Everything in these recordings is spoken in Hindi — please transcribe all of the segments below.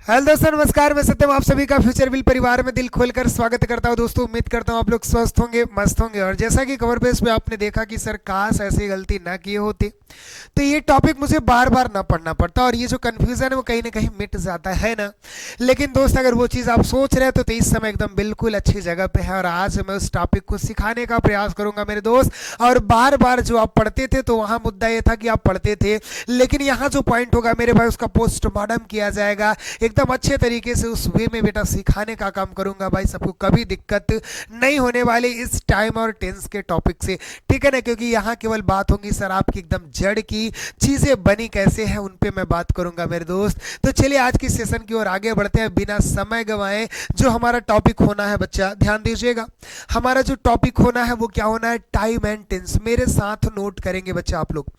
हेलो दोस्तों, नमस्कार। मैं सत्यम आप सभी का फ्यूचर विल परिवार में दिल खोलकर स्वागत करता हूं। दोस्तों, उम्मीद करता हूं आप लोग स्वस्थ होंगे, मस्त होंगे। और जैसा कि कवर पेज पे आपने देखा कि सर काश ऐसी गलती ना किए होते, तो ये टॉपिक मुझे बार बार ना पढ़ना पड़ता और ये जो कन्फ्यूजन है वो कहीं ना कहीं मिट जाता है ना। लेकिन दोस्त, अगर वो चीज़ आप सोच रहे हो तो इस समय एकदम बिल्कुल अच्छी जगह पे है और आज मैं उस टॉपिक को सिखाने का प्रयास करूंगा मेरे दोस्त। और बार बार जो आप पढ़ते थे तो वहाँ मुद्दा ये था कि आप पढ़ते थे, लेकिन यहाँ जो पॉइंट होगा मेरे भाई उसका पोस्टमार्टम किया जाएगा एकदम अच्छे तरीके से। उस वे में बेटा सिखाने का काम करूंगा भाई, सबको कभी दिक्कत नहीं होने वाली इस टाइम और टेंस के टॉपिक से, ठीक है ना। क्योंकि यहाँ केवल बात होगी सर आपकी एकदम जड़ की चीजें बनी कैसे हैं उन पे मैं बात करूंगा मेरे दोस्त। तो चलिए आज की सेशन की ओर आगे बढ़ते हैं बिना समय गंवाए। जो हमारा टॉपिक होना है बच्चा, ध्यान दीजिएगा, हमारा जो टॉपिक होना है वो क्या होना है, टाइम एंड टेंस। मेरे साथ नोट करेंगे बच्चा आप लोग,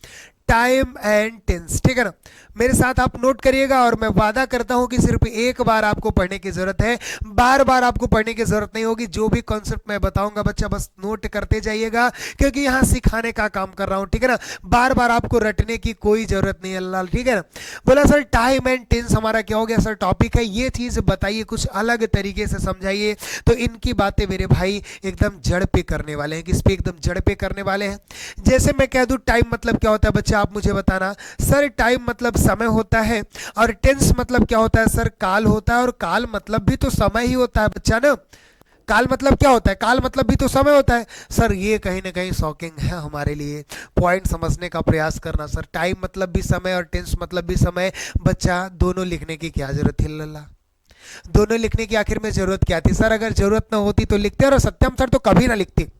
टाइम एंड टेंस, ठीक है ना। मेरे साथ आप नोट करिएगा और मैं वादा करता हूं कि सिर्फ एक बार आपको पढ़ने की जरूरत है, बार बार आपको पढ़ने की जरूरत नहीं होगी। जो भी कॉन्सेप्ट मैं बताऊंगा बच्चा बस नोट करते जाइएगा, क्योंकि यहां सिखाने का काम कर रहा हूं, ठीक है ना। बार बार आपको रटने की कोई जरूरत नहीं है अल्लाह, ठीक है ना। बोला सर टाइम एंड टेंस हमारा क्या हो गया सर, टॉपिक है ये चीज बताइए, कुछ अलग तरीके से समझाइए। तो इनकी बातें मेरे भाई एकदम जड़ पे करने वाले हैं, किस पे, एकदम जड़ पे करने वाले हैं। जैसे मैं कह दूं टाइम मतलब क्या होता है बच्चा, आप मुझे बताना। सर टाइम मतलब समय होता है, और टेंस मतलब क्या होता है सर, काल होता है। और काल मतलब भी तो समय ही होता है बच्चा ना। काल मतलब क्या होता है, काल मतलब भी तो समय होता है सर। ये कहीं ना कहीं शॉकिंग है हमारे लिए, पॉइंट समझने का प्रयास करना। सर टाइम मतलब भी समय और टेंस मतलब भी समय, बच्चा दोनों लिखने की क्या जरूरत है लल्ला, दोनों लिखने की आखिर में जरूरत क्या थी सर। अगर जरूरत ना होती तो लिखते, और सत्यम सर तो कभी ना लिखते।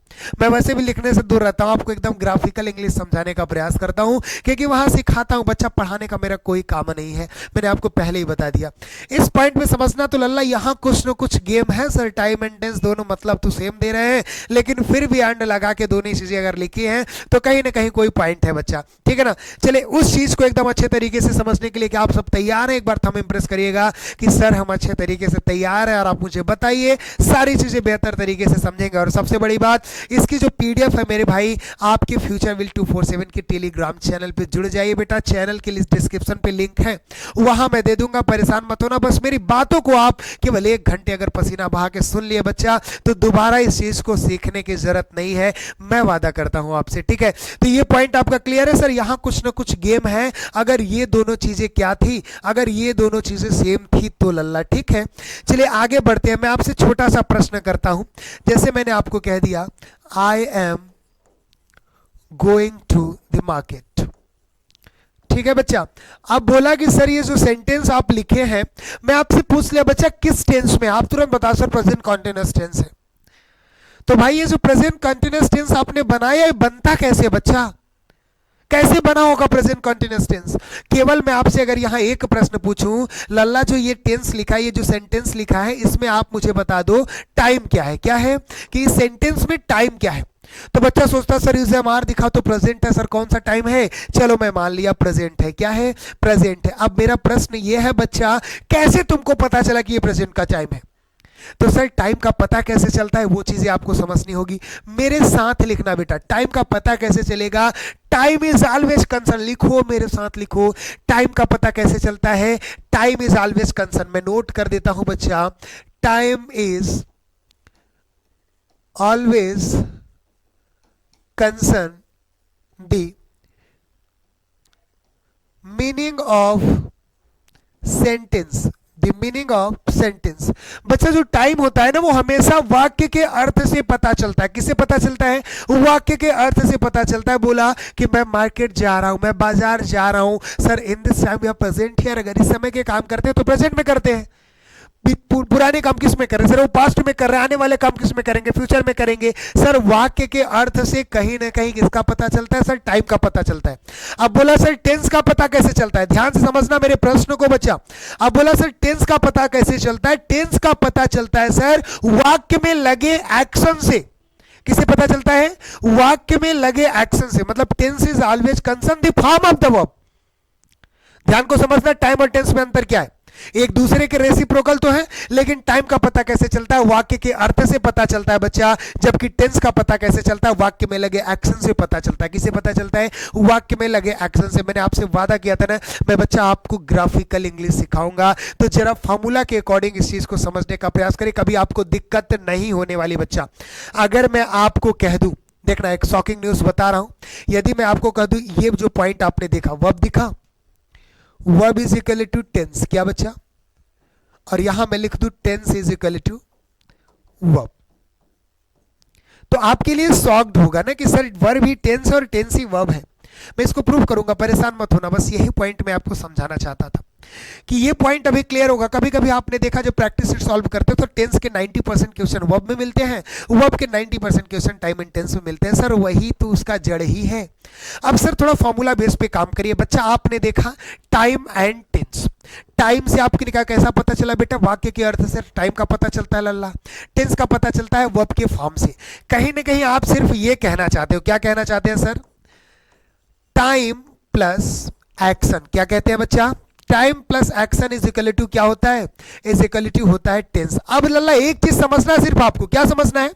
मैं वैसे भी लिखने से दूर रहता हूं, आपको एकदम ग्राफिकल इंग्लिश समझाने का प्रयास करता हूं, क्योंकि वहां सिखाता हूं बच्चा, पढ़ाने का मेरा कोई काम नहीं है। मैंने आपको पहले ही बता दिया। इस पॉइंट में समझना तो लल्ला यहाँ कुछ न कुछ गेम है सर। टाइम एंड टेंस दोनों मतलब तो सेम दे रहे हैं, लेकिन फिर भी एंड लगा के दोनों चीजें अगर लिखी हैं तो कहीं ना कहीं कोई पॉइंट है बच्चा, ठीक है ना। चलिए उस चीज को एकदम अच्छे तरीके से समझने के लिए कि आप सब तैयार हैं, एक बार थंब इंप्रेस करिएगा कि सर हम अच्छे तरीके से तैयार हैं और आप मुझे बताइए, सारी चीजें बेहतर तरीके से समझेंगे। और सबसे बड़ी बात, इसकी जो पीडीएफ है मेरे भाई, आपके फ्यूचर विल 247 के टेलीग्राम चैनल पे जुड़ जाइए बेटा। चैनल के डिस्क्रिप्शन पे लिंक है, वहां मैं दे दूंगा, परेशान मत होना। बस मेरी बातों को आप केवल 1 घंटे अगर पसीना बहा के सुन लिए बच्चा, तो दोबारा इस चीज को सीखने की जरूरत नहीं है, मैं वादा करता हूं आपसे, ठीक है। तो ये पॉइंट आपका क्लियर है सर। यहां कुछ ना कुछ गेम है। अगर ये दोनों चीजें क्या थी, अगर ये दोनों चीजें सेम थी तो लल्ला, ठीक है। चलिए आगे बढ़ते हैं। मैं आपसे छोटा सा प्रश्न करता हूं। जैसे मैंने आपको कह दिया I am going to the market, ठीक है बच्चा। अब बोला कि सर ये जो सेंटेंस आप लिखे हैं, मैं आपसे पूछ लिया बच्चा किस टेंस में, आप तुरंत बता सर प्रेजेंट कॉन्टिन्यूअस टेंस है। तो भाई ये जो प्रेजेंट कॉन्टिन्यूअस टेंस आपने बनाया, ये बनता कैसे बच्चा, कैसे बना होगा प्रेजेंट कॉन्टिन्यूअस टेंस। केवल मैं आपसे अगर यहां एक प्रश्न पूछूं, लल्ला जो ये टेंस लिखा है, ये जो सेंटेंस लिखा है, इसमें आप मुझे बता दो टाइम क्या है। क्या है कि इस सेंटेंस में टाइम क्या है। तो बच्चा सोचता सर इसे मार दिखा तो प्रेजेंट है सर, कौन सा टाइम है। चलो मैं मान लिया प्रेजेंट है। क्या है, प्रेजेंट है। अब मेरा प्रश्न ये है बच्चा, कैसे तुमको पता चला कि ये प्रेजेंट का टाइम है। तो सर टाइम का पता कैसे चलता है, वो चीजें आपको समझनी होगी। मेरे साथ लिखना बेटा, टाइम का पता कैसे चलेगा। टाइम इज ऑलवेज कंसर्न, लिखो मेरे साथ लिखो। टाइम का पता कैसे चलता है, टाइम इज ऑलवेज कंसर्न। मैं नोट कर देता हूं बच्चा, time is always concern the meaning of sentence, the meaning of sentence. बच्चा जो टाइम होता है ना, वो हमेशा वाक्य के अर्थ से पता चलता है। किससे पता चलता है, वाक्य के अर्थ से पता चलता है। बोला कि मैं मार्केट जा रहा हूं, मैं बाजार जा रहा हूं सर, इन दिस टाइम या प्रेजेंट हियर। अगर इस समय के काम करते हैं तो प्रेजेंट में करते हैं। पुराने काम किस में कर रहे हैं सर, वो पास्ट में कर रहे हैं। आने वाले काम किस में करेंगे, फ्यूचर में करेंगे। सर वाक्य के अर्थ से कहीं ना कहीं किसका पता चलता है सर, टाइम का पता चलता है। अब बोला सर टेंस का पता कैसे चलता है, ध्यान से समझना मेरे प्रश्न को बच्चा। अब बोला सर टेंस का पता कैसे चलता है। टेंस का पता चलता है सर वाक्य में लगे एक्शन से। किसे पता चलता है, वाक्य में लगे एक्शन से। मतलब tense is always concern the form of the verb. ध्यान को समझना, टाइम और टेंस में अंतर क्या है। एक दूसरे के रेसिप्रोकल तो है, लेकिन टाइम का पता कैसे चलता है? वाक्य के अर्थ से पता चलता है बच्चा। जबकि टेंस का पता कैसे चलता है? वाक्य में लगे एक्शन से पता चलता है। किसे पता चलता है? वाक्य में लगे एक्शन से। मैंने आपसे वादा किया था ना, मैं बच्चा आपको ग्राफिकल इंग्लिश सिखाऊंगा, तो जरा फॉर्मूला के अकॉर्डिंग इस चीज को समझने का प्रयास करें, कभी आपको दिक्कत नहीं होने वाली बच्चा। अगर मैं आपको कह दूं, देखना एक शॉकिंग न्यूज बता रहा हूं, यदि मैं आपको कह दूं ये जो पॉइंट आपने देखा, वर्ब दिखा, verb is equal to tense, क्या बच्चा? और यहां मैं लिख दूं tense is equal to verb, तो आपके लिए शॉक्ड होगा ना कि सर वर्ब ही टेंस और टेंस ही वर्ब है। मैं इसको प्रूव करूंगा, परेशान मत होना, बस यही पॉइंट मैं आपको समझाना चाहता था कि ये पॉइंट अभी क्लियर होगा। कभी कभी आपने देखा जब प्रैक्टिस सेट सॉल्व करते हो तो टेंस के 90% क्वेश्चन वर्ब में मिलते हैं, वर्ब के 90% क्वेश्चन टाइम एंड टेंस में मिलते हैं। सर वही तो उसका जड़ ही है। अब सर थोड़ा फॉर्मूला बेस पे काम करिए बच्चा। आपने देखा टाइम एंड टेंस, टाइम से आपके निकाह कैसा पता चला बेटा? वाक्य के अर्थ से टाइम का पता चलता है लल्ला। टेंस का पता चलता है वर्ब के फॉर्म से। कहीं ना कहीं आप सिर्फ ये कहना चाहते हो, क्या कहना चाहते हैं सर? टाइम प्लस एक्शन, क्या कहते हैं बच्चा? Time plus action is equal to क्या होता है? इज इक्वल टू होता है टेंस। अब लल्ला एक चीज समझना है सिर्फ आपको, क्या समझना है?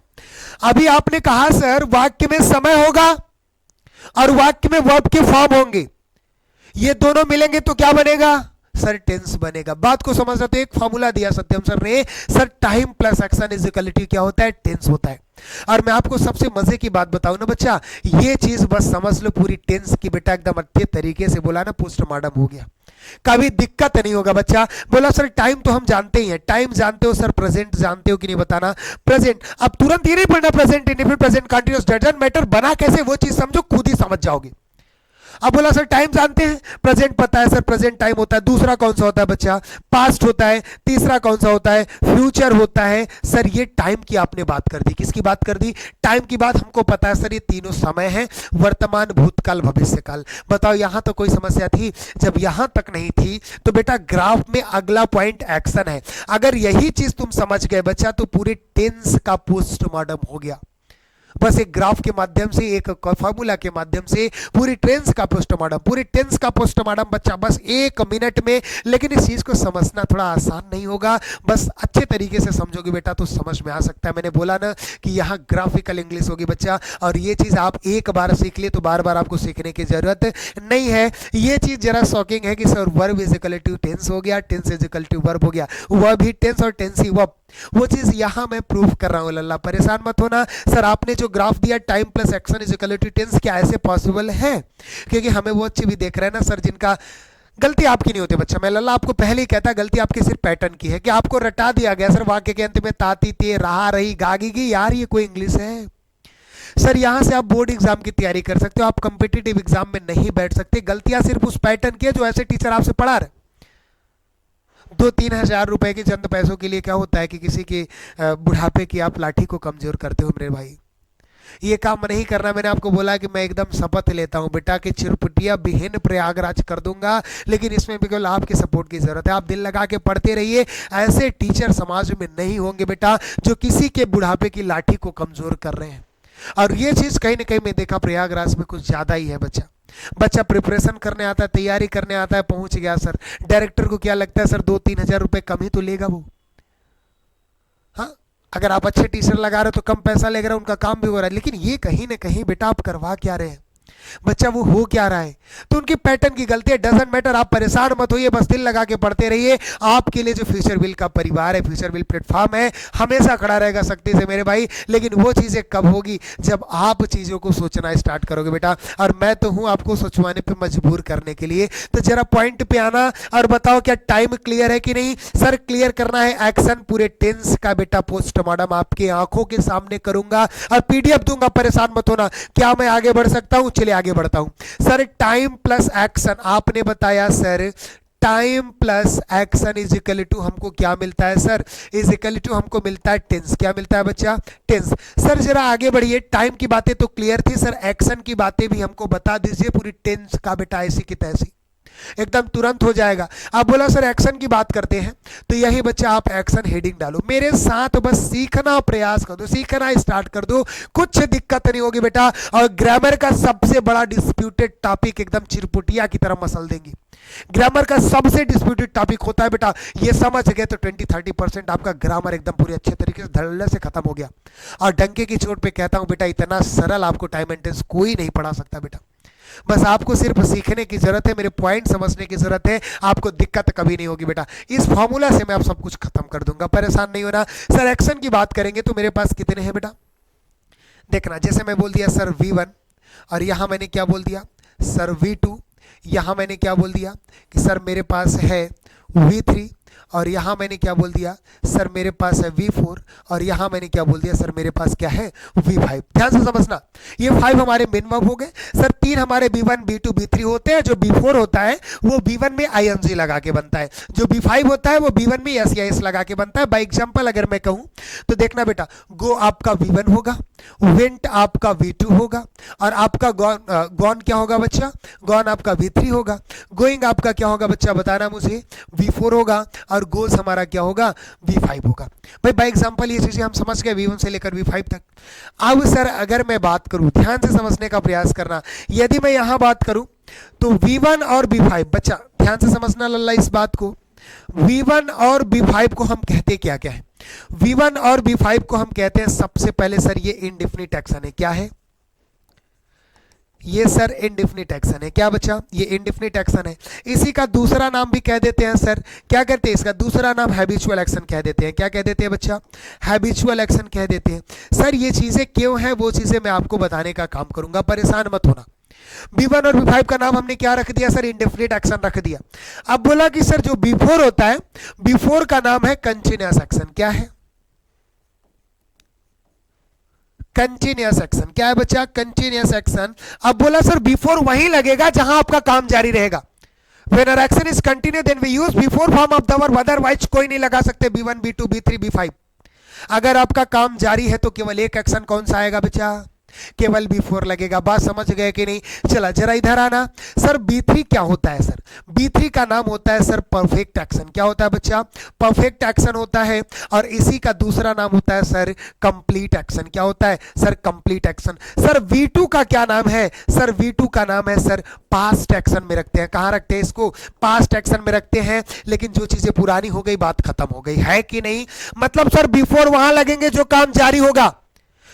अभी आपने कहा सर वाक्य में समय होगा और वाक्य में वर्ब के फॉर्म होंगे, ये दोनों मिलेंगे तो क्या बनेगा? सर टेंस बनेगा। बात को समझना, तो एक फॉर्मूला दिया सत्यम सर ने, sir time plus action is equal to क्या होता है? टेंस होता है। और मैं आपको सबसे मजे की बात बताऊं ना बच्चा, ये चीज बस समझ लो पूरी टेंस की बेटा एकदम अच्छे तरीके से बोला ना, पोस्टमार्टम हो गया, कभी दिक्कत नहीं होगा बच्चा। बोला सर टाइम तो हम जानते ही हैं, टाइम जानते हो सर, प्रेजेंट जानते हो कि नहीं बताना? प्रेजेंट, अब तुरंत ये नहीं पढ़ना present indefinite present continuous doesn't matter, बना कैसे वो चीज समझो, खुद ही समझ जाओगे। अब बोला सर टाइम जानते हैं, प्रेजेंट पता है सर, प्रेजेंट टाइम होता है, दूसरा कौन सा होता है बच्चा? पास्ट होता है, तीसरा कौन सा होता है? फ्यूचर होता है। सर ये टाइम की आपने बात कर दी, किसकी बात कर दी? टाइम की बात। हमको पता है सर ये तीनों समय है, वर्तमान भूतकाल भविष्यकाल। बताओ यहां तो कोई समस्या थी? जब यहां तक नहीं थी तो बेटा ग्राफ में अगला पॉइंट एक्शन है। अगर यही चीज तुम समझ गए बच्चा तो पूरे टेंस का पोस्टमार्टम हो गया। बस एक ग्राफ के माध्यम से, एक फॉर्मूला के माध्यम से पूरी टेंस का पोस्टमार्टम, पूरी टेंस का पोस्टमार्टम बच्चा बस 1 मिनट में। लेकिन इस चीज को समझना थोड़ा आसान नहीं होगा, बस अच्छे तरीके से समझोगे बेटा तो समझ में आ सकता है। मैंने बोला ना कि यहाँ ग्राफिकल इंग्लिश होगी बच्चा, और ये चीज आप एक बार सीख लिए तो बार बार आपको सीखने की जरूरत नहीं है। ये चीज जरा शॉकिंग है कि sir verb is equal to tense हो गया, tense is equal to verb हो गया, वर्ब ही टेंस और टेंस ही वर्ब। वो चीज यहां मैं प्रूफ कर रहा हूं लल्ला, परेशान मत होना। सर आपने जो ग्राफ दिया time plus action is equal to tense, क्या ऐसे पॉसिबल है? क्योंकि हमें वो अच्छी भी देख रहे हैं ना सर, जिनका गलती आपकी नहीं होती बच्चा। मैं लल्ला आपको पहले ही कहता, गलती आपकी सिर्फ पैटर्न की है कि आपको रटा दिया गया सर वाक्य के अंत में ताती ते रहा रही गागी की। यार ये कोई इंग्लिश है? सर यहां से आप बोर्ड एग्जाम की तैयारी कर सकते हो, आप कंपिटिटिव एग्जाम में नहीं बैठ सकते। गलतियां सिर्फ उस पैटर्न की है जो ऐसे टीचर आपसे पढ़ा रहे। 2-3 हजार रुपए के चंद पैसों के लिए क्या होता है कि किसी के बुढ़ापे की आप लाठी को कमजोर करते हो मेरे भाई। ये काम नहीं करना। मैंने आपको बोला कि मैं एकदम शपथ लेता हूं बेटा कि चिरपुटिया बिहीन प्रयागराज कर दूंगा, लेकिन इसमें भी केवल आपके सपोर्ट की जरूरत है। आप दिल लगा के पढ़ते रहिए, ऐसे टीचर समाज में नहीं होंगे बेटा जो किसी के बुढ़ापे की लाठी को कमजोर कर रहे हैं। और ये चीज कहीं ना कहीं मैं देखा प्रयागराज में कुछ ज्यादा ही है बच्चा। बच्चा प्रिपरेशन करने आता है, तैयारी करने आता है, पहुंच गया सर, डायरेक्टर को क्या लगता है सर 2-3 हजार रुपए कम ही तो लेगा वो। हाँ, अगर आप अच्छे टीचर लगा रहे हो तो कम पैसा ले रहे हो, उनका काम भी हो रहा है। लेकिन ये कहीं ना कहीं बेटा आप करवा क्या रहे हैं बच्चा, वो हो क्या रहा है? तो उनकी पैटर्न की गलती है, डजंट मैटर। आप परेशान मत होइए, बस दिल लगा के पढ़ते रहिए। आपके लिए जो फ्यूचर विल का परिवार है, फ्यूचर विल प्लेटफॉर्म है, हमेशा खड़ा रहेगा सख्ती से मेरे भाई। लेकिन वो चीजें कब होगी? जब आप चीजों को सोचना स्टार्ट करोगे बेटा, और मैं तो हूं आपको सोचवाने पे मजबूर करने के लिए। तो जरा पॉइंट पे आना और बताओ क्या टाइम क्लियर है कि नहीं? सर क्लियर करना है एक्शन, पूरे टेंस का बेटा पोस्टमार्टम आपके आंखों के सामने करूंगा और पीडीएफ दूंगा, परेशान मत होना। क्या मैं आगे बढ़ सकता हूं? चलिए आगे बढ़ता हूं। सर टाइम प्लस एक्शन आपने बताया sir, time plus action is equal to हमको क्या मिलता है सर? इज इक्वल टू हमको मिलता है टेंस। क्या मिलता है बच्चा? टेंस। सर जरा आगे बढ़िए, टाइम की बातें तो क्लियर थी सर, एक्शन की बातें भी हमको बता दीजिए पूरी टेंस का बेटा, ऐसी की तैसी एकदम तुरंत हो जाएगा। आप बोला सर एक्शन की बात करते हैं, तो यही बच्चा आप एक्शन हेडिंग डालो, मेरे साथ बस सीखना प्रयास कर दो, सीखना स्टार्ट कर दो, कुछ दिक्कत नहीं होगी बेटा। और ग्रामर का सबसे बड़ा डिस्प्यूटेड टॉपिक एकदम चिरपुटिया की तरह मसल देंगे। ग्रामर का सबसे डिस्प्यूटेड टॉपिक होता है बेटा, ये समझ गए तो 20-30% आपका ग्रामर एकदम पूरे अच्छे तरीके से धड़ल्ले से खत्म हो गया। और डंके की चोट पे कहता हूं बेटा, इतना सरल आपको टाइम एंड टेंस कोई नहीं पढ़ा सकता बेटा। बस आपको सिर्फ सीखने की जरूरत है, मेरे पॉइंट समझने की जरूरत है, आपको दिक्कत कभी नहीं होगी बेटा। इस फॉर्मूला से मैं आप सब कुछ खत्म कर दूंगा, परेशान नहीं होना। सर एक्शन की बात करेंगे तो मेरे पास कितने हैं बेटा, देखना। जैसे मैं बोल दिया सर V1, और यहां मैंने क्या बोल दिया सर V2, यहां मैंने क्या बोल दिया कि सर मेरे पास है V3, और यहां मैंने क्या बोल दिया सर मेरे पास है V4, और यहां मैंने क्या बोल दिया सर मेरे पास क्या है V5। ध्यान से समझना, ये 5 हमारे मेन वर्ब हो गए सर। 3 हमारे B1 B2 B3 होते हैं। जो B4 होता है वो B1 में ING लगा के बनता है, जो B5 होता है वो B1 में SES लगा के बनता है। बाई एग्जाम्पल अगर मैं कहूं तो देखना बेटा, गो आपका V1 होगा, वेंट आपका V2 होगा, और आपका गॉन क्या होगा बच्चा, गॉन आपका V3 होगा, गोइंग आपका क्या होगा बच्चा बताना मुझे, V4 होगा, और गोल्स हमारा क्या होगा V5 होगा। भाई बाय एग्जांपल ये चीजें हम समझ गए V1 से लेकर V5 तक। अब सर अगर मैं बात करूं, ध्यान से समझने का प्रयास करना, यदि मैं यहां बात करूं तो V1 और V5, बच्चा ध्यान से समझना लल्ला इस बात को, V1 और V5 को हम कहते क्या क्या है, V1 और V5 को हम कहते हैं सबसे पहले सर ये इंडेफिनिट एक्शन है। क्या है ये सर, इंडेफिनिट एक्शन है। क्या बच्चा, ये इंडेफिनिट एक्शन है। इसी का दूसरा नाम भी कह देते हैं सर, क्या कहते हैं इसका दूसरा नाम, हैबिचुअल एक्शन कह देते हैं। क्या कह देते हैं बच्चा, हैबिचुअल एक्शन कह देते हैं। सर ये चीजें क्यों हैं वो चीजें मैं आपको बताने का काम करूंगा, परेशान मत होना। B1 और B5 का नाम हमने क्या रख दिया सर, इंडेफिनिट एक्शन रख दिया। अब बोला कि सर जो B4 होता है, B4 का नाम है कंटिन्यूअस एक्शन। क्या है, कंटिन्यूअस एक्शन। क्या है बच्चा, कंटिन्यूअस एक्शन। अब बोला सर B4 वहीं लगेगा जहां आपका काम जारी रहेगा। When our action is continuous then we use before form of the verb, otherwise कोई नहीं लगा सकते B1 B2 B3 B5। अगर आपका काम जारी है तो केवल एक एक्शन कौन सा आएगा बच्चा, केवल B4 लगेगा। बात समझ गए कि नहीं, चला जरा इधर आना। सर B3 क्या होता है सर, B3 का नाम होता है सर परफेक्ट एक्शन। क्या होता है बच्चा, परफेक्ट एक्शन होता है। और इसी का दूसरा नाम होता है सर कंप्लीट एक्शन। क्या होता है sir, complete action. Sir V2 का क्या नाम है, सर V2 का नाम है सर पास्ट एक्शन में रखते हैं। कहां रखते हैं इसको, पास्ट एक्शन में रखते हैं। लेकिन जो चीजें पुरानी हो गई बात खत्म हो गई है कि नहीं, मतलब सर B4 वहां लगेंगे जो काम जारी होगा,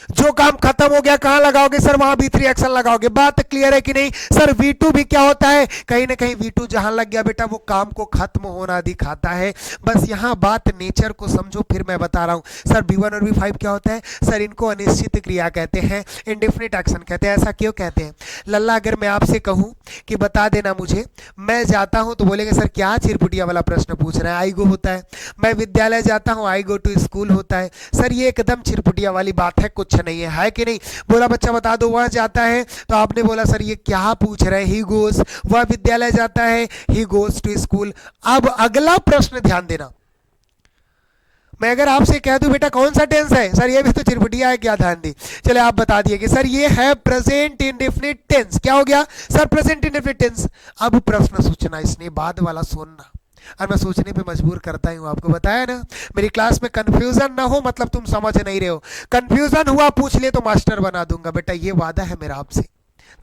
जो काम खत्म हो गया कहां लगाओगे सर, वहां B3 एक्शन लगाओगे। बात क्लियर है कि नहीं। सर V2 भी क्या होता है, कहीं ना कहीं V2 जहां लग गया बेटा वो काम को खत्म होना दिखाता है। बस यहां बात नेचर को समझो, फिर मैं बता रहा हूं। सर B1 और B5 क्या होता है सर, इनको अनिश्चित क्रिया कहते हैं, इंडेफिनिट एक्शन कहते हैं। ऐसा क्यों कहते हैं लल्ला, अगर मैं आपसे कहूं कि बता देना मुझे, मैं जाता हूं तो बोलेंगे सर क्या चिरपुटिया वाला प्रश्न पूछ रहे हैं, आई गो होता है। मैं विद्यालय जाता हूं, आई गो टू स्कूल होता है। सर ये एकदम चिरपुटिया वाली बात है, कुछ नहीं है कि नहीं। बोला बच्चा बता दो, वह जाता है, तो आपने बोला सर ये क्या पूछ रहे हैं, ही गोस, वह विद्यालय जाता है, ही गोस टू स्कूल। अब अगला प्रश्न ध्यान देना, मैं अगर आपसे कह दूं बेटा कौन सा टेंस है, सर ये भी तो चिरपुटिया है, क्या ध्यान दी। चले आप बता दिए कि सर ये है प्रेजेंट इंडेफिनिट टेंस। क्या हो गया सर, प्रेजेंट इंडेफिनिट टेंस। अब प्रश्न सोचना, इसने बाद वाला सुनना, और मैं सोचने पे मजबूर करता हूं। आपको बताया ना मेरी क्लास में कंफ्यूजन ना हो, मतलब तुम समझ नहीं रहे हो। कंफ्यूजन हुआ पूछ ले तो मास्टर बना दूंगा बेटा, ये वादा है मेरा आपसे,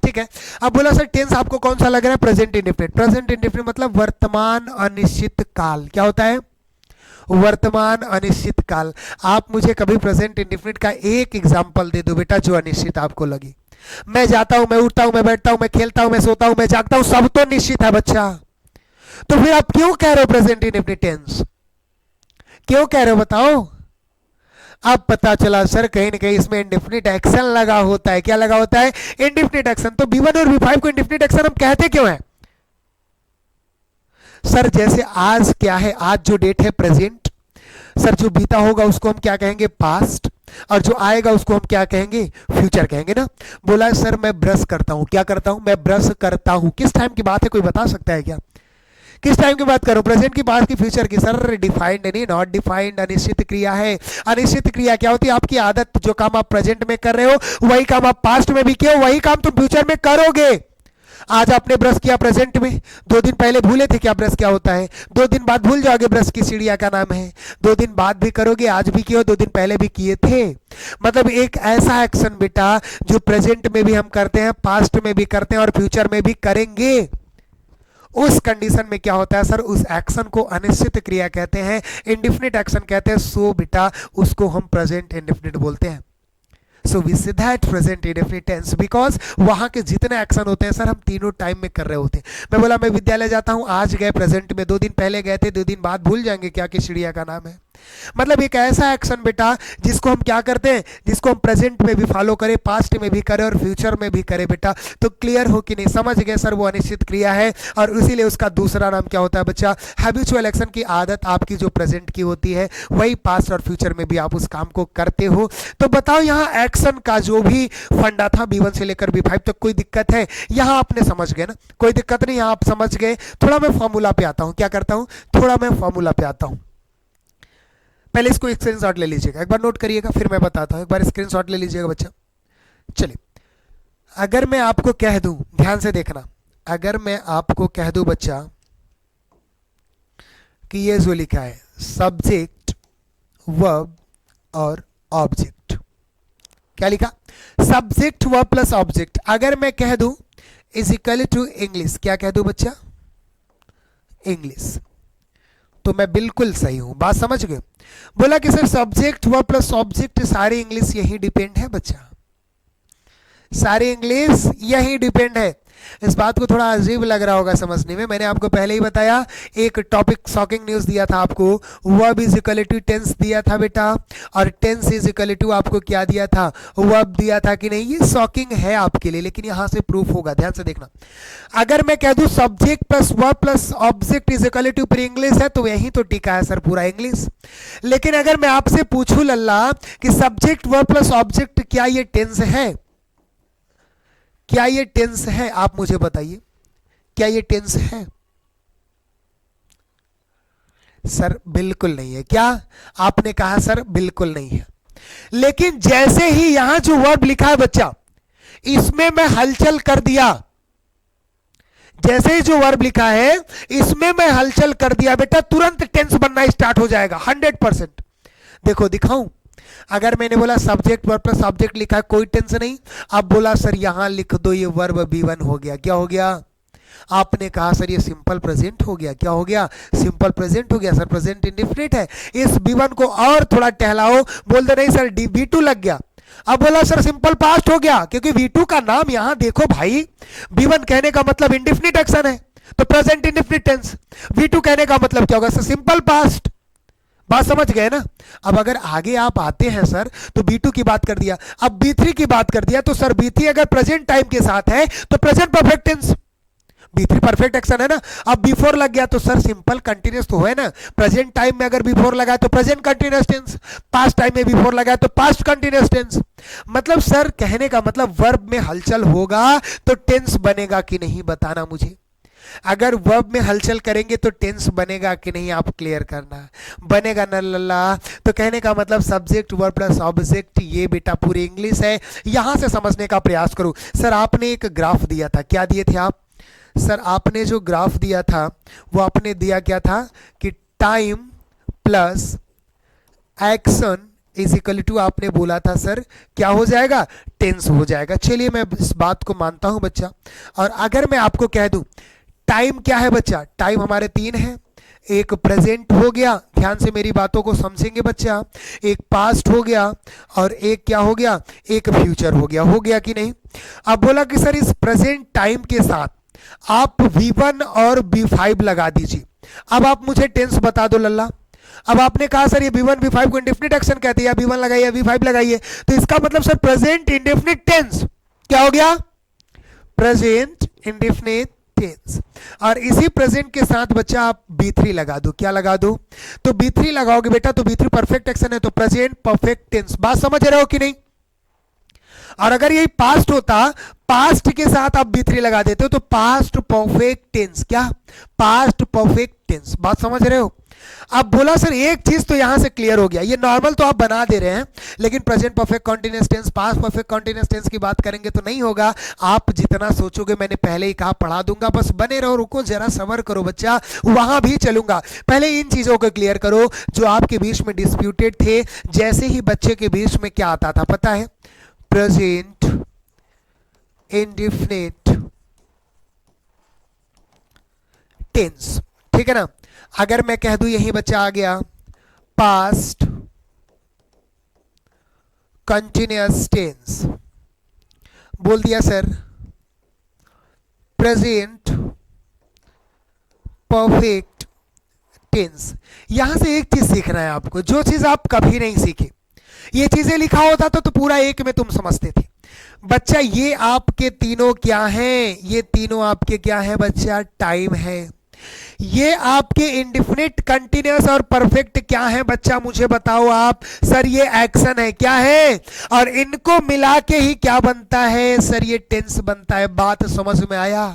ठीक है। अब बोला सर टेंस आपको कौन सा लग रहा है, प्रेजेंट इंडेफिनिट। प्रेजेंट इंडेफिनिट मतलब वर्तमान अनिश्चित काल। क्या होता है, वर्तमान अनिश्चित काल। आप मुझे कभी प्रेजेंट इंडेफिनिट का एक एग्जांपल दे दो बेटा जो अनिश्चित आपको लगी। मैं जाता हूं, मैं उठता हूं, मैं बैठता हूं, मैं खेलता हूं, मैं सोता हूं, मैं जागता हूं, सब तो निश्चित है बच्चा। तो फिर आप क्यों कह रहे हो प्रेजेंट इंडेफिनिट टेंस, क्यों कह रहे हो बताओ। अब पता चला सर कहीं ना कहीं इसमें इंडेफिनिट एक्शन लगा होता है। क्या लगा होता है, इंडेफिनिट एक्शन। तो B1 और B5 को इंडेफिनिट एक्शन हम कहते क्यों है सर, जैसे आज क्या है, आज जो डेट है प्रेजेंट, सर जो बीता होगा उसको हम क्या कहेंगे, पास्ट, और जो आएगा उसको हम क्या कहेंगे, फ्यूचर कहेंगे ना। बोला सर मैं ब्रश करता हूं, क्या करता हूं, मैं ब्रश करता हूं। किस टाइम की बात है, कोई बता सकता है क्या, किस टाइम की बात करो, प्रेजेंट की बात की फ्यूचर की। सर डिफाइंड नहीं, नॉट डिफाइंड, अनिश्चित क्रिया है। अनिश्चित क्रिया क्या होती है, आपकी आदत, जो काम आप प्रेजेंट में कर रहे हो वही काम आप पास्ट में भी किए, वही काम तुम फ्यूचर में करोगे। आज आपने ब्रश किया प्रेजेंट में, 2 दिन पहले भूले थे क्या ब्रश क्या होता है, 2 दिन बाद भूल जाओगे ब्रश की सीढ़िया का नाम है, 2 दिन बाद भी करोगे, आज भी किए, 2 दिन पहले भी किए थे। मतलब एक ऐसा एक्शन बेटा जो प्रेजेंट में भी हम करते हैं, पास्ट में भी करते हैं और फ्यूचर में भी करेंगे, उस कंडीशन में क्या होता है सर, उस एक्शन को अनिश्चित क्रिया कहते हैं, इंडेफिनिट एक्शन कहते हैं। सो बेटा उसको हम प्रेजेंट इंडेफिनिट बोलते हैं। So we say that present indefinite tense, because वहां के जितने एक्शन होते हैं सर हम तीनों टाइम में कर रहे होते हैं। मैं बोला मैं विद्यालय जाता हूं, आज गए प्रेजेंट में, 2 दिन पहले गए थे, 2 दिन बाद भूल जाएंगे क्या कि चिड़िया का नाम है। मतलब एक ऐसा एक्शन बेटा जिसको हम क्या करते हैं, जिसको हम प्रेजेंट में भी फॉलो करें, पास्ट में भी करें और फ्यूचर में भी करें बेटा। तो क्लियर हो कि नहीं, समझ गए सर, वो अनिश्चित क्रिया है और इसीलिए उसका दूसरा नाम क्या होता है बच्चा, हैबिचुअल एक्शन की आदत आपकी जो प्रेजेंट की होती है वही पास्ट और फ्यूचर में भी आप उस काम को करते हो। तो बताओ यहाँ एक्शन का जो भी फंडा था B1 से लेकर B5 तक, कोई दिक्कत है? यहाँ आपने समझ गए ना, कोई दिक्कत नहीं, यहाँ आप समझ गए। थोड़ा मैं फॉर्मूला पे आता हूँ, क्या करता हूँ, थोड़ा मैं फॉर्मूला पे आता हूँ। पहले इसको स्क्रीनशॉट ले लीजिएगा, एक बार नोट करिएगा, फिर मैं बताता हूं। एक बार स्क्रीनशॉट ले लीजिएगा बच्चा। चलिए, अगर मैं आपको कह दूं, ध्यान से देखना, अगर मैं आपको कह दूं बच्चा कि ये जो लिखा है सब्जेक्ट, वर्ब और ऑब्जेक्ट, क्या लिखा, सब्जेक्ट वर्ब प्लस ऑब्जेक्ट, अगर मैं कह दूं इज इक्वल टू इंग्लिश, क्या कह दूं बच्चा, इंग्लिश, तो मैं बिल्कुल सही हूं। बात समझ गए? बोला कि sir subject verb plus object सारे इंग्लिश यही डिपेंड है बच्चा, सारे इंग्लिश यही डिपेंड है। इस बात को थोड़ा अजीब लग रहा होगा समझने में, मैंने आपको पहले ही बताया, एक टॉपिक शॉकिंग न्यूज दिया था आपको, verb is equal to tense दिया था बेटा, और टेंस इज इक्वल टू आपको क्या दिया था, वर्ब दिया था कि नहीं। ये शॉकिंग है आपके लिए, लेकिन यहां से प्रूफ होगा, ध्यान से देखना। अगर मैं कह दूं subject plus verb plus object is equal to पूरी इंग्लिश है, तो यही तो टिका है सर पूरा इंग्लिश। लेकिन अगर मैं आपसे पूछूं लल्ला कि सब्जेक्ट वर्ब प्लस ऑब्जेक्ट क्या ये टेंस है, क्या ये टेंस है, आप मुझे बताइए, क्या ये टेंस है? सर बिल्कुल नहीं है। क्या आपने कहा सर, बिल्कुल नहीं है। लेकिन जैसे ही यहां जो वर्ब लिखा है बच्चा, इसमें मैं हलचल कर दिया, जैसे ही जो वर्ब लिखा है इसमें मैं हलचल कर दिया बेटा, तुरंत टेंस बनना स्टार्ट हो जाएगा 100%। देखो दिखाऊं, अगर मैंने बोला सब्जेक्ट वर्ब प्लस ऑब्जेक्ट लिखा है, कोई टेंस नहीं। अब बोला सर यहां लिख दो ये वर्ब B1 हो गया, क्या हो गया? आपने कहा सर ये सिंपल प्रेजेंट हो गया, क्या हो गया? सिंपल प्रेजेंट हो गया सर, प्रेजेंट इंडेफिनिट है। इस B1 को और थोड़ा टहलाओ, बोल दे नहीं सर V2 लग गया। अब बोला सर सिंपल पास्ट हो गया, क्योंकि V2 का नाम यहां देखो भाई, B1 कहने का मतलब इंडेफिनिट एक्शन है, तो प्रेजेंट इंडेफिनिट टेंस। V2 कहने का मतलब क्या होगा सर, सिंपल पास्ट। बात समझ गए ना? अब अगर आगे आप आते हैं सर, तो B2 की बात कर दिया, अब B3 की बात कर दिया, तो सर B3 अगर प्रेजेंट टाइम के साथ है तो present perfect tense, B3 perfect action है ना। अब B4 लग गया तो सर सिंपल कंटिन्यूस तो है ना, प्रेजेंट टाइम में अगर B4 लगा है तो present continuous tense, past time में B4 लगा है तो पास्ट कंटिन्यूस टेंस। मतलब सर कहने का मतलब वर्ब में हलचल होगा तो टेंस बनेगा कि नहीं, बताना मुझे। अगर वर्ब में हलचल करेंगे तो टेंस बनेगा कि नहीं, आप क्लियर करना। बनेगा ना लल्ला? तो कहने का मतलब सब्जेक्ट वर्ब प्लस ऑब्जेक्ट ये बेटा पूरी इंग्लिश है। यहां से समझने का प्रयास करो। सर आपने एक ग्राफ दिया था, क्या दिए थे आप? सर आपने जो ग्राफ दिया था वो आपने दिया क्या था कि time plus action is equal to, आपने बोला था सर क्या हो जाएगा, टेंस हो जाएगा। चलिए मैं इस बात को मानता हूं बच्चा। और अगर मैं आपको कह दूं टाइम क्या है बच्चा, टाइम हमारे 3 है, एक प्रेजेंट हो गया, ध्यान से मेरी बातों को समझेंगे बच्चा, एक पास्ट हो गया और एक क्या हो गया, एक फ्यूचर हो गया कि नहीं? अब बोला कि सर इस प्रेजेंट टाइम के साथ आप V1 और B5 लगा दीजिए। अब आप मुझे टेंस बता दो लल्ला। अब आपने कहा सर ये B1 B5 को इंडेफिनिट एक्शन कहते हैं, या B1 लगाइए B5 लगाइए, तो इसका मतलब सर प्रेजेंट इंडेफिनिट टेंस क्या हो गया, प्रेजेंट इंडेफिनिट टेंस। और इसी प्रेजेंट के साथ बच्चा आप B3 लगा दो, क्या लगा दो? तो B3 लगाओगे बेटा तो B3 परफेक्ट एक्शन है, तो प्रेजेंट परफेक्ट टेंस। बात समझ रहे हो कि नहीं? और अगर यही पास्ट होता, पास्ट के साथ आप B3 लगा देते हो तो पास्ट परफेक्ट टेंस, क्या, पास्ट परफेक्ट टेंस। बात समझ रहे हो? अब बोला सर एक चीज तो यहां से क्लियर हो गया, ये नॉर्मल तो आप बना दे रहे हैं, लेकिन present perfect continuous tense past perfect continuous tense की बात करेंगे तो नहीं होगा। आप जितना सोचोगे मैंने पहले ही कहा पढ़ा दूंगा, बस बने रहो, रुको जरा सबर करो बच्चा, वहां भी चलूंगा। पहले इन चीजों को क्लियर करो जो आपके बीच में डिस्प्यूटेड थे। जैसे ही बच्चे के बीच में क्या आता था पता है, प्रेजेंट इंडेफिनिट टेंस, ठीक है ना। अगर मैं कह दूं यही बच्चा आ गया पास्ट कंटिन्यूअस टेंस, बोल दिया सर प्रेजेंट परफेक्ट टेंस। यहां से एक चीज सीखना है आपको, जो चीज आप कभी नहीं सीखे। ये चीजें लिखा होता तो पूरा एक में तुम समझते थे बच्चा। ये आपके तीनों क्या हैं? ये तीनों आपके क्या है बच्चा? टाइम है। ये आपके इंडेफिनिट कंटिन्यूअस और परफेक्ट क्या है बच्चा? मुझे बताओ आप। सर ये एक्शन है। क्या है? और इनको मिला के ही क्या बनता है? सर ये टेंस बनता है। बात समझ में आया?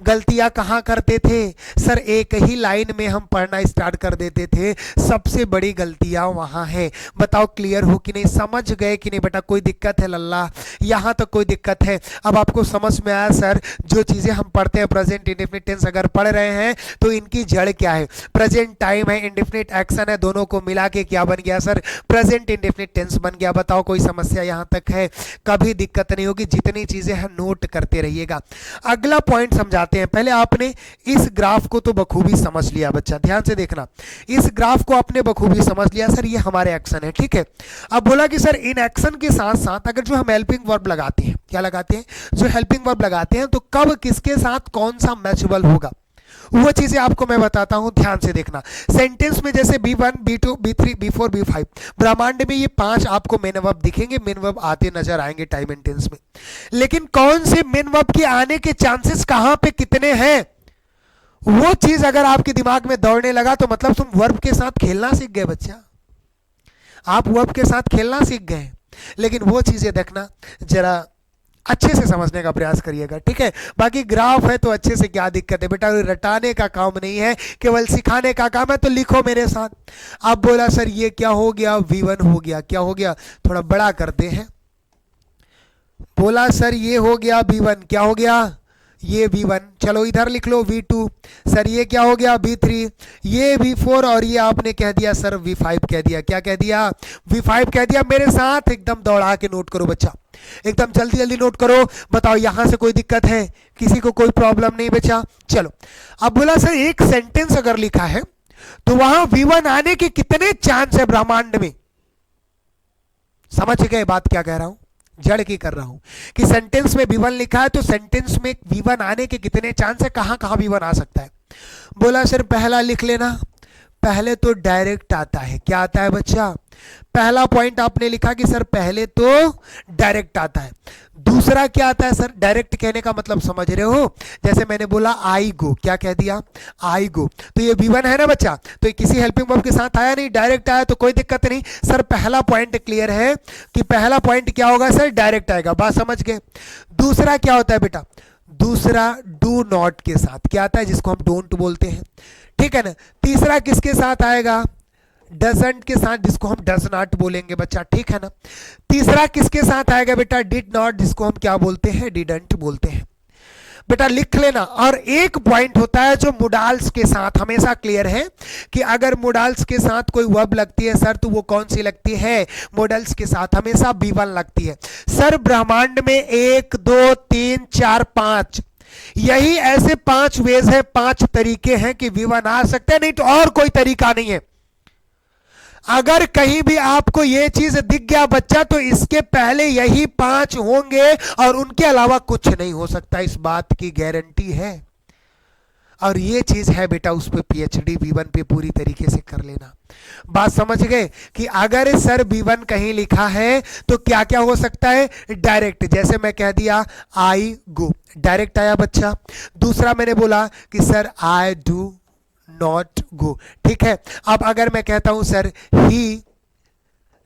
गलतियां कहां करते थे? सर एक ही लाइन में हम पढ़ना स्टार्ट कर देते थे, सबसे बड़ी गलतियां वहां है। बताओ क्लियर हो कि नहीं? समझ गए कि नहीं बेटा? कोई दिक्कत है लल्ला? यहां तक कोई दिक्कत है? अब आपको समझ में आया सर जो चीजें हम पढ़ते हैं प्रेजेंट इंडेफिनिट टेंस अगर पढ़ रहे हैं तो इनकी जड़ क्या है? प्रेजेंट टाइम है, इंडेफिनिट एक्शन है, दोनों को मिला के क्या बन गया सर? प्रेजेंट इंडेफिनिट टेंस बन गया। बताओ कोई समस्या यहां तक है? कभी दिक्कत नहीं होगी। जितनी चीजें हैं नोट करते रहिएगा। अगला पॉइंट समझाते हैं। पहले आपने इस ग्राफ को तो बखूबी समझ लिया बच्चा, ध्यान से देखना। इस ग्राफ को आपने बखूबी समझ लिया सर ये हमारे एक्शन है, ठीक है। अब बोला कि सर इन एक्शन के साथ साथ अगर जो हम हेल्पिंग वर्ब लगाते हैं, क्या लगाते हैं? जो हेल्पिंग वर्ब लगाते हैं तो कब किसके साथ कौन सा मैचेबल होगा वो चीजें आपको मैं बताता हूं, ध्यान से देखना। सेंटेंस में जैसे B1 B2 B3 B4 B5 ब्रह्मांड में ये 5 आपको मेन वर्ब दिखेंगे, मेन वर्ब आते नजर आएंगे टाइम एंड टेंस में। लेकिन कौन से मेन वर्ब के आने के चांसेस कहां पे कितने हैं वो चीज अगर आपके दिमाग में दौड़ने लगा तो मतलब तुम वर्ब के साथ खेलना सीख गए बच्चा। आप वर्ब के साथ खेलना सीख गए। लेकिन वो चीजें देखना जरा अच्छे से समझने का प्रयास करिएगा, ठीक है। बाकी ग्राफ है तो अच्छे से क्या दिक्कत है बेटा? रटाने का काम नहीं है, केवल सिखाने का काम है। तो लिखो मेरे साथ। अब बोला सर ये क्या हो गया? V1 हो गया। क्या हो गया? थोड़ा बड़ा करते हैं। बोला सर ये हो गया V1। क्या हो गया? ये V1। चलो इधर लिख लो V2। सर ये क्या हो गया? V3। ये V4 और ये आपने कह दिया सर V5 कह दिया। क्या कह दिया? V5 कह दिया। मेरे साथ एकदम दौड़ा के नोट करो बच्चा, एकदम जल्दी जल्दी नोट करो। बताओ यहां से कोई दिक्कत है? किसी को कोई प्रॉब्लम नहीं बच्चा? चलो अब बोला सर एक सेंटेंस अगर लिखा है तो वहां V1 आने के कितने चांस है ब्रह्मांड में? समझ गए बात क्या कह रहा हूं? जड़ की कर रहा हूं कि सेंटेंस में V1 लिखा है तो सेंटेंस में V1 आने के कितने चांस है? कहां कहां V1 आ सकता है? बोला सर पहला लिख लेना। पहले तो डायरेक्ट आता है। क्या आता है बच्चा? पहला पॉइंट आपने लिखा कि सर पहले तो डायरेक्ट आता है। दूसरा क्या आता है सर? डायरेक्ट कहने का मतलब समझ रहे हो? जैसे मैंने बोला आई गो। क्या कह दिया? आई गो। तो ये V1 है ना बच्चा, तो ये किसी हेल्पिंग वर्ब के साथ आया नहीं, डायरेक्ट आया तो कोई दिक्कत नहीं। सर पहला पॉइंट क्लियर है कि पहला पॉइंट क्या होगा सर? डायरेक्ट आएगा। बात समझ गए? दूसरा क्या होता है बेटा? दूसरा डू नॉट के साथ क्या आता है? जिसको हम डोंट बोलते हैं, ठीक है ना। तीसरा किसके साथ आएगा? डजंट के साथ, जिसको हम डज नॉट बोलेंगे बच्चा, ठीक है ना। तीसरा किसके साथ आएगा बेटा? डिड नॉट, जिसको हम क्या बोलते हैं? डिडंट बोलते हैं। बेटा लिख लेना। और एक पॉइंट होता है जो मोडाल्स के साथ हमेशा क्लियर है कि अगर मोडाल्स के साथ कोई वर्ब लगती है सर तो वो कौन सी लगती है? मोडल्स के साथ हमेशा V1 लगती है। सर ब्रह्मांड में 1 2 3 4 5 यही ऐसे 5 वेज है, 5 तरीके हैं कि V1 आ सकते हैं, नहीं तो और कोई तरीका नहीं है। अगर कहीं भी आपको यह चीज दिख गया बच्चा तो इसके पहले यही 5 होंगे और उनके अलावा कुछ नहीं हो सकता, इस बात की गारंटी है। और ये चीज है बेटा उस पे PhD V1 पे पूरी तरीके से कर लेना। बात समझ गए कि अगर सर V1 कहीं लिखा है तो क्या क्या हो सकता है? डायरेक्ट, जैसे मैं कह दिया आई गो, डायरेक्ट आया बच्चा। दूसरा मैंने बोला कि sir I do not go, ठीक है। अब अगर मैं कहता हूं sir he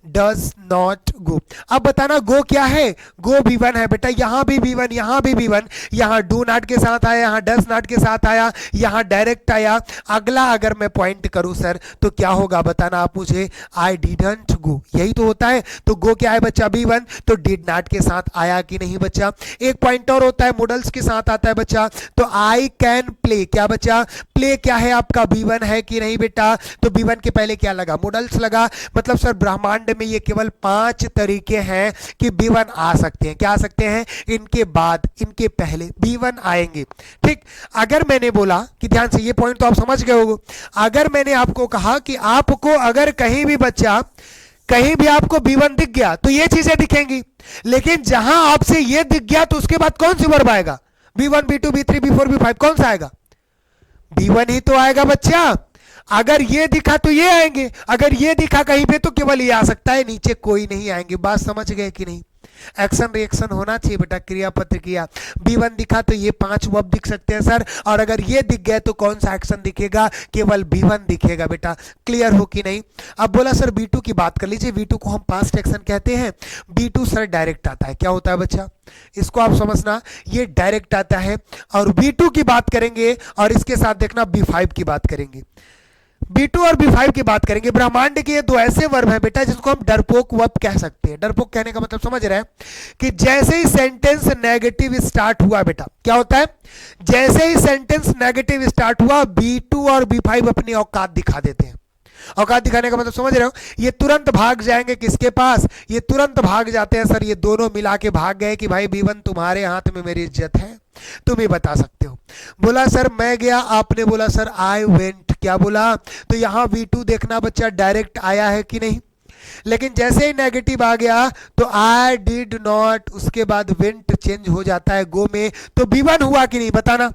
does not go, अब बताना गो क्या है? गो V1 है बेटा, यहां भी V1, यहां भी V1, यहां डू नॉट के साथ आया, यहां डज नॉट के साथ आया, यहां डायरेक्ट आया। अगला अगर मैं पॉइंट करूं सर तो क्या होगा बताना आप मुझे? आई डिडंट गो, यही तो होता है। तो गो क्या है बच्चा? V1, तो डिड नॉट के साथ आया कि नहीं बच्चा? एक पॉइंट और होता है, मॉडल्स के साथ आता है बच्चा, तो आई कैन प्ले, क्या बच्चा? प्ले क्या है आपका? V1 है कि नहीं बेटा? तो V1 के पहले क्या लगा? मॉडल्स लगा। मतलब सर ब्रह्मांड ब्रह्मांड में ये केवल 5 तरीके हैं कि B1 आ सकते हैं। क्या आ सकते हैं? इनके बाद, इनके पहले B1 आएंगे। ठीक, अगर मैंने बोला कि ध्यान से, ये पॉइंट तो आप समझ गए होंगे, अगर मैंने आपको कहा कि आपको अगर कहीं भी बच्चा, कहीं भी आपको B1 दिख गया तो ये चीजें दिखेंगी, लेकिन जहां आपसे ये दिख गया तो उसके बाद कौन सी वर्ब आएगा? B1, B2, B3, B4, B5, कौन सा आएगा? B1 ही तो आएगा बच्चा। अगर ये दिखा तो ये आएंगे, अगर ये दिखा कहीं पे तो केवल ये आ सकता है, नीचे कोई नहीं आएंगे। बात समझ गए कि नहीं? एक्शन रिएक्शन होना चाहिए बेटा, क्रिया प्रतिक्रिया। B1 दिखा तो ये 5 वर्ब दिख सकते हैं सर, और अगर ये दिख गए तो कौन सा एक्शन दिखेगा? केवल B1 दिखेगा बेटा। क्लियर हो कि नहीं? अब बोला सर B2 की बात कर लीजिए। B2 को हम पास्ट एक्शन कहते हैं। B2 सर डायरेक्ट आता है। क्या होता है बच्चा? इसको आप समझना, ये डायरेक्ट आता है। और B2 की बात करेंगे और इसके साथ देखना B5 की बात करेंगे। B2 और B5 की बात करेंगे। ब्रह्मांड के दो ऐसे वर्ब हैं बेटा जिसको हम डरपोक वर्ब कह सकते हैं। डरपोक कहने का मतलब समझ रहे हैं कि जैसे ही सेंटेंस नेगेटिव स्टार्ट हुआ बेटा, क्या होता है? जैसे ही सेंटेंस नेगेटिव स्टार्ट हुआ, B2 और B5 अपनी औकात दिखा देते हैं। औकात दिखाने का मतलब समझ रहे हो? ये तुरंत भाग जाएंगे किसके पास? ये तुरंत भाग जाते हैं सर, ये दोनों मिला के भाग गए कि भाई B1 तुम्हारे हाथ में मेरी इज्जत है, तुम ही बता सकते हो। बोला सर मैं गया, आपने बोला सर आई वेंट। क्या बोला? तो यहां V2 देखना बच्चा डायरेक्ट आया है कि नहीं? लेकिन जैसे ही नेगेटिव आ गया तो आई डिड नॉट, उसके बाद वेंट चेंज हो जाता है गो में, तो B1 हुआ कि नहीं? बताना।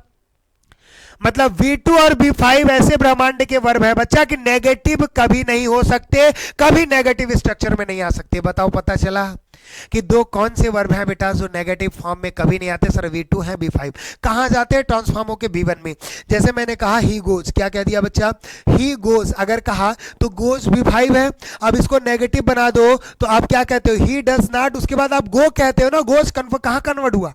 मतलब V2 और B5 ऐसे ब्रह्मांड के वर्ब है बच्चा कि नेगेटिव कभी नहीं हो सकते, कभी नेगेटिव स्ट्रक्चर में नहीं आ सकते। बताओ, पता चला कि दो कौन से वर्ब हैं बेटा जो नेगेटिव फॉर्म में कभी नहीं आते? सर V2 है, B5। कहां जाते हैं? ट्रांसफॉर्म होके B1 में। जैसे मैंने कहा ही गोज, क्या कह दिया बच्चा? He goes. अगर कहा तो गोज B5 है। अब इसको नेगेटिव बना दो तो आप क्या कहते हो? He does not. उसके बाद आप गो कहते हो ना, गोज कहां कन्वर्ट हुआ?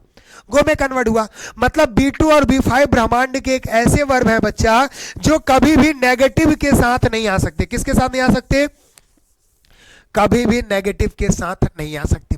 गो में कन्वर्ट हुआ। मतलब B2 और B5 ब्रह्मांड के एक ऐसे वर्ब है बच्चा जो कभी भी नेगेटिव के साथ नहीं आ सकते। किसके साथ नहीं आ सकते? कभी भी नेगेटिव के साथ नहीं आ सकते।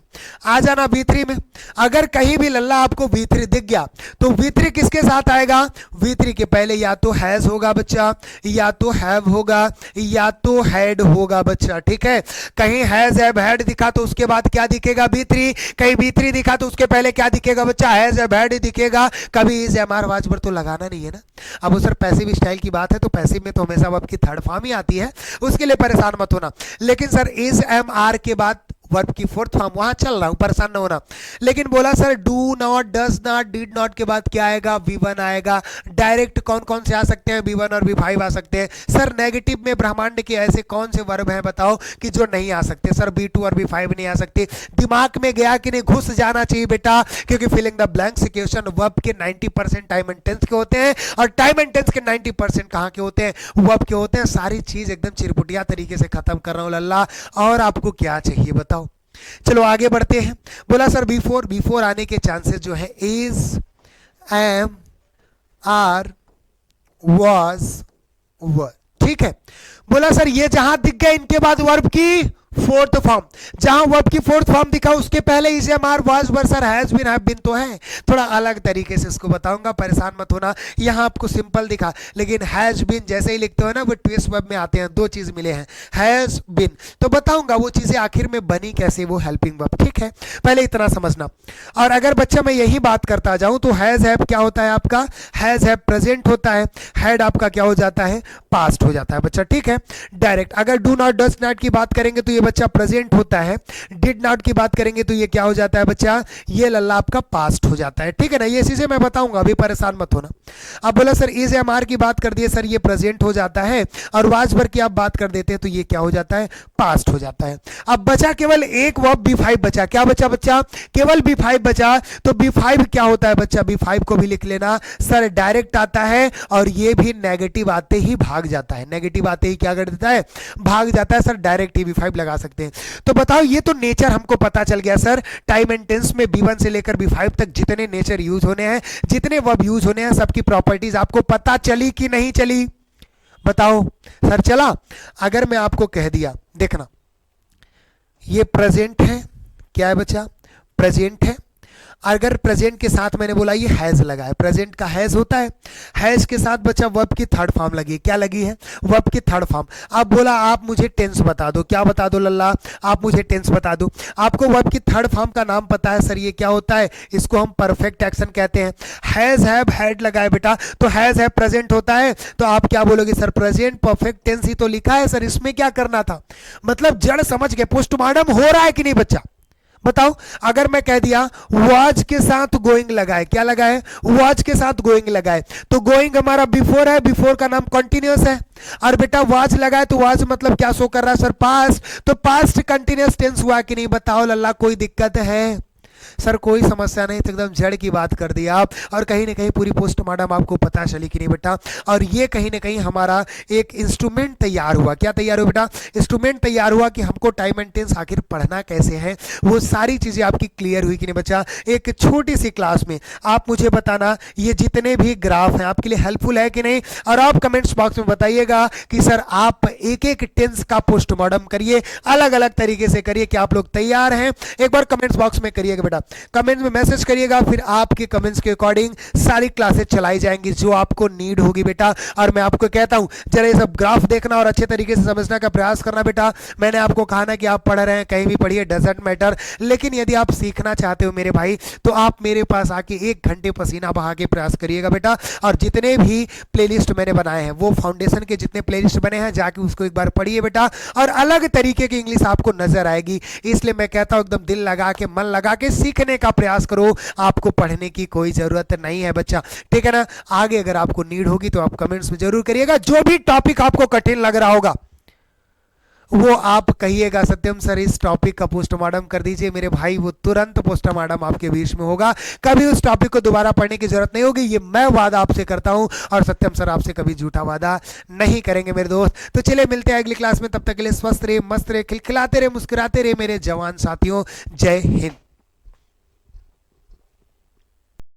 आ जाना B3 में। अगर कहीं भी लल्ला आपको V3 दिख गया तो V3 किसके साथ आएगा? V3 के पहले या तो हैज होगा बच्चा, या तो हैव होगा, या तो हैड होगा बच्चा। ठीक है, कहीं हैज हैव हैड दिखा तो उसके बाद क्या दिखेगा? B3। कहीं B3 दिखा तो उसके पहले क्या दिखेगा बच्चा? हैज हैव हैड दिखेगा। कभी इज एम आर वाज पर तो लगाना नहीं है ना। अब वो सर पैसिव स्टाइल की बात है तो पैसिव में तो हमेशा वर्ब की थर्ड फॉर्म ही आती है, उसके लिए परेशान मत होना। लेकिन सर इज एम आर के बाद वर्ब की फोर्थ फॉर्म, वहां चल रहा हूं, परेशान न होना। लेकिन बोला sir do not, does not, did not के बाद क्या आएगा? V1 आएगा। डायरेक्ट कौन कौन से आ सकते हैं? B1 और B5 आ सकते हैं। सर नेगेटिव में ब्रह्मांड के ऐसे कौन से वर्ब हैं बताओ कि जो नहीं आ सकते? सर B2 और B5 नहीं आ सकते। दिमाग में गया कि नहीं? घुस जाना चाहिए बेटा, क्योंकि filling the blanks question verb के 90% टाइम एंड टेंस के होते हैं, और टाइम एंड टेंस के 90% कहां के होते हैं? वर्ब के होते हैं। सारी चीज एकदम चिरपुटिया तरीके से खत्म कर रहा हूं लल्ला, और आपको क्या चाहिए बताओ? चलो आगे बढ़ते हैं। बोला सर B4 आने के चांसेस जो है इज, एम, आर, वाज, वर। ठीक है, बोला सर ये जहां दिख गए इनके बाद वर्ब की फोर्थ फॉर्म, जहां वर्ब की फोर्थ फॉर्म दिखा उसके पहले is, am, are, was, were, sir has been, have been तो है। थोड़ा अलग तरीके से इसको बताऊंगा, परेशान मत होना। यहां आपको सिंपल दिखा, लेकिन हैज बीन जैसे ही लिखते हो ना वो ट्विस्ट वर्ब में आते हैं, दो चीज मिले हैं, हैज बीन। तो बताऊंगा वो चीजें आखिर में बनी कैसे, वो हेल्पिंग वर्ब। ठीक है, पहले इतना समझना। और अगर बच्चा मैं यही बात करता जाऊं तो हैज हैव क्या होता है आपका? हैज हैव प्रेजेंट होता है, हैड आपका क्या हो जाता है? पास्ट हो जाता है बच्चा। ठीक है, डायरेक्ट। अगर डू नॉट, डज नॉट की बात करेंगे तो ये बच्चा प्रेजेंट होता है। डिड नॉट की बात करेंगे तो ये क्या हो जाता है बच्चा? ये लल्ला आपका पास्ट हो जाता है। ठीक है ना, ये चीजें मैं बताऊंगा, अभी परेशान मत होना। अब बोला सर इज, एम, आर की बात कर दिए, सर ये प्रेजेंट हो जाता है, और वाज वर की आप बात कर देते हैं तो ये क्या हो जाता है? पास्ट हो जाता है। अब बचा केवल एक वर्ब B5 बचा। क्या बचा बच्चा? केवल B5 बचा। तो B5 क्या होता है बच्चा? B5 को भी लिख लेना, सर डायरेक्ट आता है, और ये भी नेगेटिव आते ही भाग जाता है। नेगेटिव आते ही क्या कर देता है? भाग जाता है। सर डायरेक्ट ही B5 लगा सकते हैं। तो बताओ, ये तो नेचर हमको पता चल गया सर। टाइम एंड टेंस में B1 से लेकर B5 तक जितने नेचर यूज होने हैं, जितने वर्ब यूज होने हैं, सबकी प्रॉपर्टीज आपको पता चली कि नहीं चली? बताओ सर चला। अगर मैं आपको कह दिया, देखना ये प्रेजेंट है, क्या है बच्चा? प्रेजेंट है। अगर प्रेजेंट के साथ मैंने बोला ये हैज लगा है, प्रेजेंट का हैज होता है, हैज के साथ बच्चा वर्ब की थर्ड फॉर्म लगी है। क्या लगी है? वर्ब की थर्ड फॉर्म। अब बोला आप मुझे टेंस बता दो। क्या बता दो लल्ला? आप मुझे टेंस बता दो। आपको वर्ब की थर्ड फॉर्म का नाम पता है सर, ये क्या होता है? इसको हम परफेक्ट एक्शन कहते हैं। हैज हैव हैड लगा है बेटा, तो हैज हैव प्रेजेंट होता है, तो आप क्या बोलोगे सर? प्रेजेंट परफेक्ट टेंस ही तो लिखा है सर, इसमें क्या करना था? मतलब जड़ समझ गए, पोस्टमार्टम हो रहा है कि नहीं बच्चा? बताओ। अगर मैं कह दिया वॉज के साथ गोइंग लगा है, क्या लगा है? वॉज के साथ गोइंग लगा है, तो गोइंग हमारा बिफोर है, बिफोर का नाम कंटिन्यूअस है। और बेटा वॉज लगा है, तो वॉज मतलब क्या शो कर रहा है सर? पास्ट। तो पास्ट कंटिन्यूअस टेंस हुआ कि नहीं? बताओ लल्ला, कोई दिक्कत है सर? कोई समस्या नहीं, तो एकदम जड़ की बात कर दी आप। और कहीं ना कहीं पूरी पोस्टमार्टम आपको पता चली कि नहीं बेटा? और ये कहीं ना कहीं हमारा एक इंस्ट्रूमेंट तैयार हुआ। क्या तैयार हुआ बेटा? इंस्ट्रूमेंट तैयार हुआ कि हमको टाइम एंड टेंस आखिर पढ़ना कैसे है, वो सारी चीजें आपकी क्लियर हुई कि नहीं बच्चा? एक छोटी सी क्लास में आप मुझे बताना ये जितने भी ग्राफ हैं आपके लिए हेल्पफुल है कि नहीं, और आप कमेंट्स बॉक्स में बताइएगा कि सर आप एक एक टेंस का पोस्टमार्टम करिए, अलग अलग तरीके से करिए। क्या आप लोग तैयार हैं? एक बार कमेंट्स बॉक्स में करिएगा बेटा, कमेंट्स में मैसेज करिएगा, फिर आपके कमेंट्स के अकॉर्डिंग सारी क्लासेस चलाई जाएंगी जो आपको नीड होगी बेटा। और मैं आपको कहता हूं जरा ये सब ग्राफ देखना और अच्छे तरीके से समझने का प्रयास करना बेटा। मैंने आपको कहा ना कि आप पढ़ रहे हैं, कहीं भी पढ़िए, डजंट मैटर, लेकिन यदि आप सीखना चाहते हो मेरे भाई, तो आप मेरे पास आके 1 घंटे पसीना बहा के प्रयास करिएगा बेटा। और जितने भी प्लेलिस्ट मैंने बनाए हैं, वो फाउंडेशन के जितने प्लेलिस्ट बने हैं, जाके उसको एक बार पढ़िए बेटा, और अलग तरीके की इंग्लिश आपको नजर आएगी। इसलिए मैं कहता हूं एकदम दिल लगा के, मन लगा के सीखने का प्रयास करो, आपको पढ़ने की कोई जरूरत नहीं है बच्चा, ठीक है ना? आगे अगर आपको नीड होगी तो आप कमेंट्स में जरूर करिएगा। जो भी टॉपिक आपको कठिन लग रहा होगा वो आप कहिएगा सत्यम सर इस टॉपिक का पोस्टमार्टम कर दीजिए मेरे भाई, वो तुरंत पोस्टमार्टम आपके बीच में होगा। कभी उस टॉपिक को दोबारा पढ़ने की जरूरत नहीं होगी, ये मैं वादा आपसे करता हूं, और सत्यम सर आपसे कभी झूठा वादा नहीं करेंगे मेरे दोस्त। तो चलिए मिलते हैं अगली क्लास में, तब तक के लिए स्वस्थ रहे, मस्त रहे, खिलखिलाते रहे, मुस्कुराते रहे मेरे जवान साथियों। जय हिंद।